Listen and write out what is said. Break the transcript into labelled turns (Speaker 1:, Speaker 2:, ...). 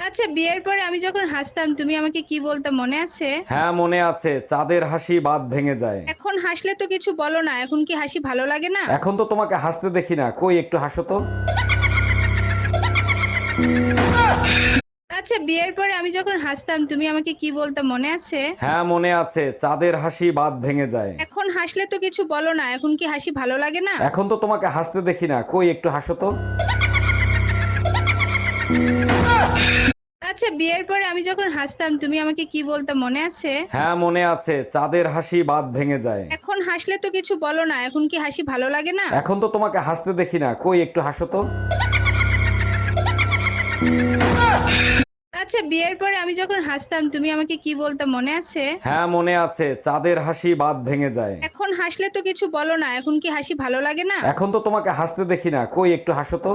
Speaker 1: আচ্ছা, বিয়ের পরে আমি যখন হাসতাম তুমি আমাকে কি বলতে মনে আছে?
Speaker 2: হ্যাঁ মনে আছে, চাঁদের হাসি বাঁধ ভেঙে যায়।
Speaker 1: এখন হাসলে তো কিছু বলো না, এখন কি হাসি ভালো লাগে না?
Speaker 2: এখন তো তোমাকে হাসতে দেখি না, কই একটু হাসো তো।
Speaker 1: আচ্ছা, বিয়ের পরে আমি যখন হাসতাম তুমি আমাকে কি বলতে মনে আছে?
Speaker 2: হ্যাঁ মনে আছে, চাঁদের হাসি বাঁধ ভেঙে যায়।
Speaker 1: এখন হাসলে তো কিছু বলো না, এখন কি হাসি ভালো লাগে না?
Speaker 2: এখন তো তোমাকে হাসতে দেখি না, কই একটু হাসো তো।
Speaker 1: আচ্ছা, বিয়ের পরে আমি যখন হাসতাম তুমি আমাকে কি বলতে মনে আছে?
Speaker 2: হ্যাঁ মনে আছে, চাঁদের হাসি বাঁধ ভেঙে যায়।
Speaker 1: এখন হাসলে তো কিছু বলো না, এখন কি হাসি ভালো লাগে না?
Speaker 2: এখন তো তোমাকে হাসতে দেখি না, কই একটু হাসো তো।
Speaker 1: আচ্ছা, বিয়ের পরে আমি যখন হাসতাম তুমি আমাকে কি বলতে মনে আছে?
Speaker 2: হ্যাঁ মনে আছে, চাঁদের হাসি বাঁধ ভেঙে যায়।
Speaker 1: এখন হাসলে তো কিছু বলো না, এখন কি হাসি ভালো লাগে না?
Speaker 2: এখন তো তোমাকে হাসতে দেখি না, কই একটু হাসো তো।